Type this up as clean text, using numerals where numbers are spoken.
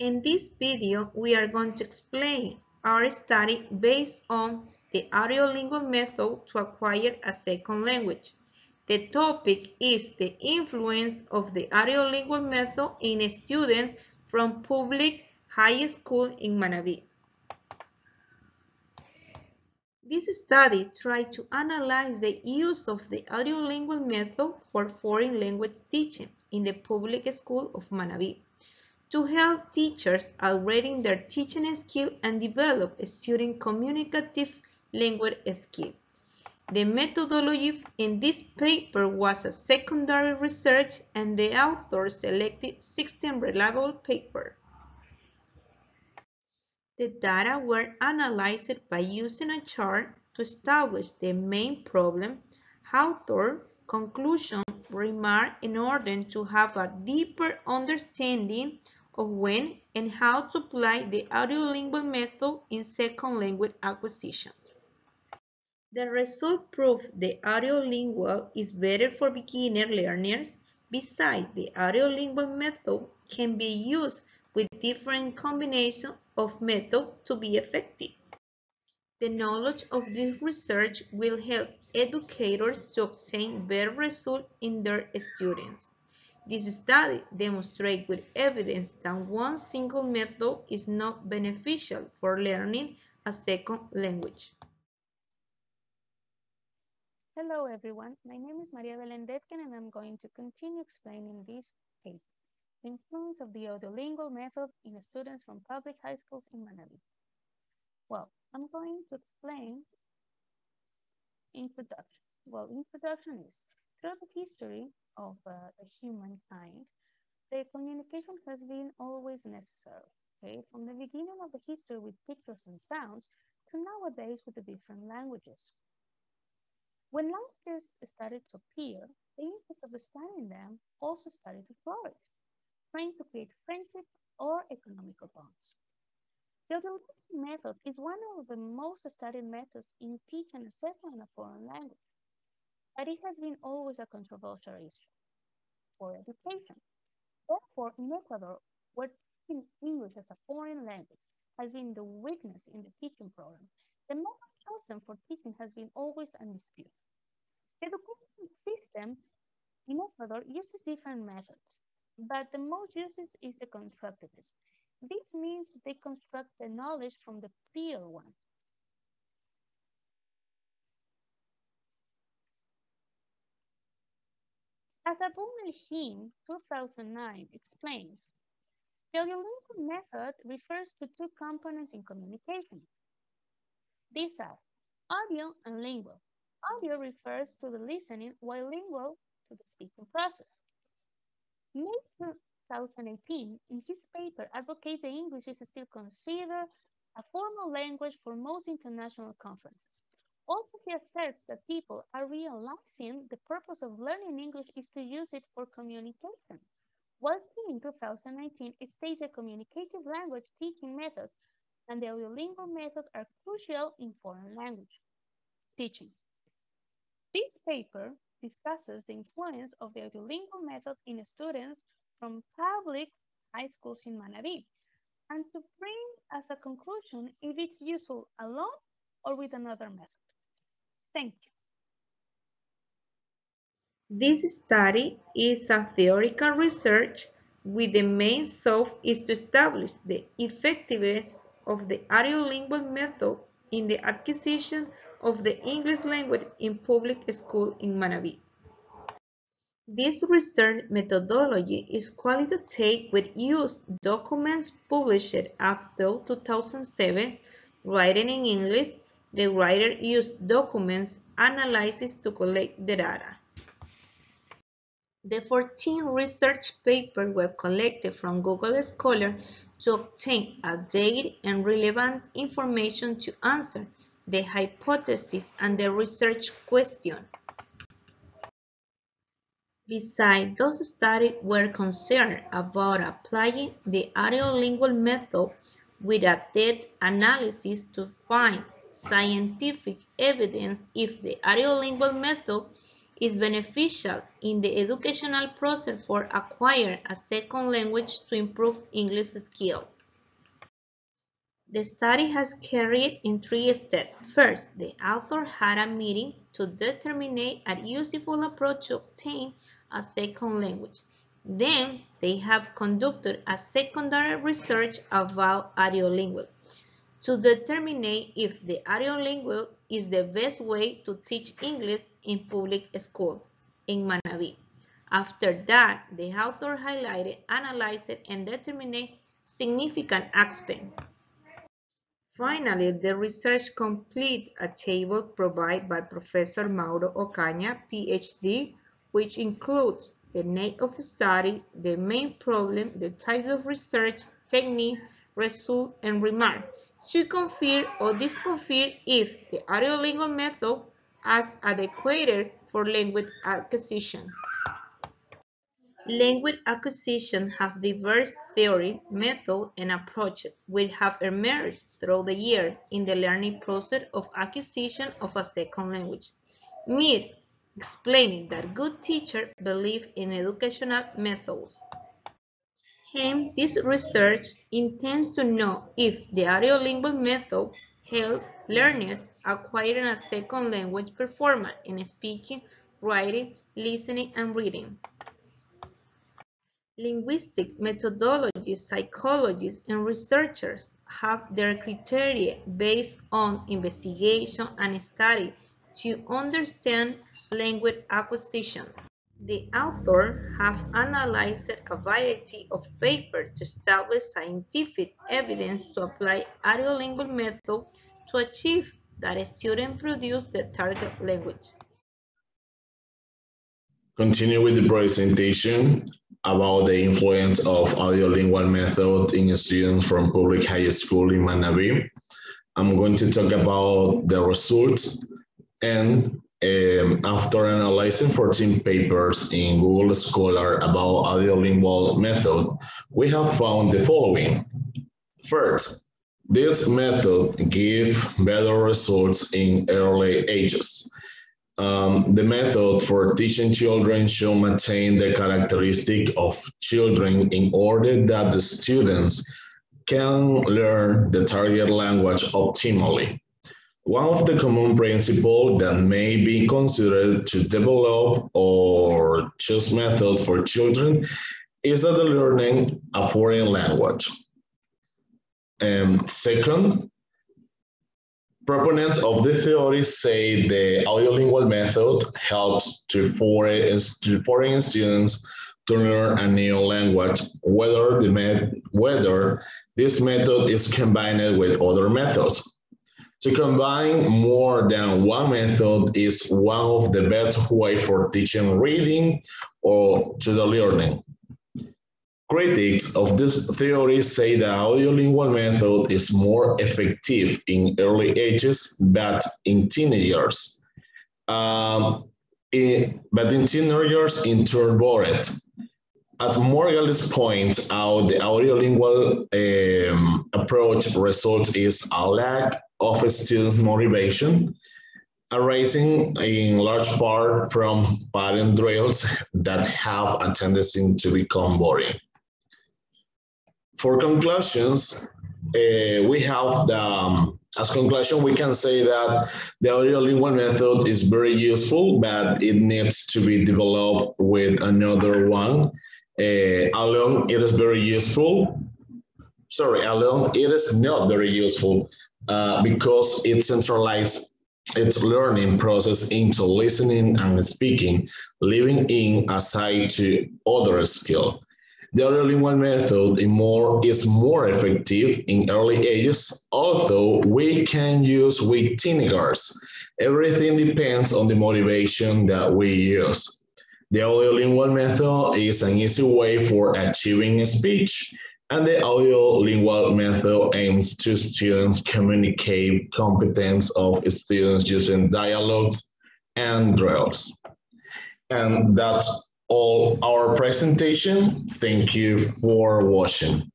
In this video, we are going to explain our study based on the audiolingual method to acquire a second language. The topic is the influence of the audiolingual method in students from public high school in Manabí. This study tried to analyze the use of the audiolingual method for foreign language teaching in the public school of Manabí, to help teachers upgrading their teaching skill and develop student communicative language skill. The methodology in this paper was a secondary research, and the author selected 16 reliable papers. The data were analyzed by using a chart to establish the main problem, author, conclusion, remark in order to have a deeper understanding of when and how to apply the audiolingual method in second language acquisition. The result proved the audiolingual is better for beginner learners. Besides, the audiolingual method can be used with different combinations of methods to be effective. The knowledge of this research will help educators to obtain better results in their students. This study demonstrates with evidence that one single method is not beneficial for learning a second language. Hello everyone, my name is María Belén Detken and I'm going to continue explaining this paper, the influence of the audiolingual method in students from public high schools in Manabí. Well, I'm going to explain introduction. Well, introduction is, throughout the history of the humankind, the communication has been always necessary, okay? From the beginning of the history with pictures and sounds to nowadays with the different languages. When languages started to appear, the interest of studying them also started to flourish, trying to create friendship or economical bonds. The audiolingual method is one of the most studied methods in teaching and assessing a foreign language, but it has been always a controversial issue for education. Therefore, in Ecuador, where teaching English as a foreign language has been the weakness in the teaching program, the method chosen for teaching has been always undisputed. The education system in Ecuador uses different methods, but the most used is the constructivist. This means they construct the knowledge from the prior one. As Abu Melhim 2009 explains, the audiolingual method refers to two components in communication. These are audio and lingual. Audio refers to the listening, while lingual to the speaking process. May 2018, in his paper, advocates that English is still considered a formal language for most international conferences. Also, he asserts that people are realizing the purpose of learning English is to use it for communication. While he, in 2019, states that communicative language teaching methods and the audiolingual method are crucial in foreign language teaching. This paper discusses the influence of the audiolingual method in students from public high schools in Manabí, and to bring as a conclusion if it's useful alone or with another method. Thank you. This study is a theoretical research with the main source is to establish the effectiveness of the audiolingual method in the acquisition of the English language in public school in Manabí. This research methodology is qualitative with used documents published after 2007, written in English. The writer used documents analysis to collect the data. The 14 research papers were collected from Google Scholar to obtain updated and relevant information to answer the hypothesis and the research question. Besides, those studies were concerned about applying the audiolingual method with a depth analysis to find scientific evidence if the audiolingual method is beneficial in the educational process for acquiring a second language to improve English skills. The study has carried in 3 steps. First, the author had a meeting to determine a useful approach to obtain a second language. Then, they have conducted a secondary research about audiolingual to determine if the audiolingual is the best way to teach English in public school in Manabí. After that, the author highlighted, analyzed, and determined significant aspects. Finally, the research completed a table provided by Professor Mauro Ocaña, PhD, which includes the name of the study, the main problem, the type of research, technique, result, and remark, to confirm or disconfirm if the audiolingual method is adequate for language acquisition. Language acquisition has diverse theory, methods, and approaches which have emerged through the years in the learning process of acquisition of a second language. Mead, explaining that good teachers believe in educational methods. Hence, this research intends to know if the audiolingual method helps learners acquiring a second language performance in speaking, writing, listening, and reading. Linguistic methodologists, psychologists, and researchers have their criteria based on investigation and study to understand language acquisition. The author have analyzed a variety of papers to establish scientific evidence to apply audiolingual method to achieve that students produce the target language. Continue with the presentation about the influence of audiolingual method in students from public high school in Manabí. I'm going to talk about the results, and after analyzing 14 papers in Google Scholar about audiolingual method, we have found the following. First, this method gives better results in early ages. The method for teaching children should maintain the characteristic of children in order that the students can learn the target language optimally. One of the common principles that may be considered to develop or choose methods for children is that the learning a foreign language. Second, proponents of the theory say the audiolingual method helps to foreign students to learn a new language, whether this method is combined with other methods. To combine more than one method is one of the best ways for teaching reading or to the learning. Critics of this theory say the audiolingual method is more effective in early ages, but in teenagers. But in teenagers, in turn, bored. As Morgales points out, the audiolingual approach results is a lack of students' motivation, arising in large part from parent drills that have a tendency to become boring. For conclusions, we have as conclusion, we can say that the audiolingual method is very useful, but it needs to be developed with another one. Alone, it is very useful. Alone, it is not very useful because it centralizes its learning process into listening and speaking, leaving in aside to other skills. The audiolingual method is more effective in early ages, although we can use with teenagers. Everything depends on the motivation that we use. The audiolingual method is an easy way for achieving speech, and the audiolingual method aims to students communicate competence of students using dialogues and drills. And that's all our presentation. Thank you for watching.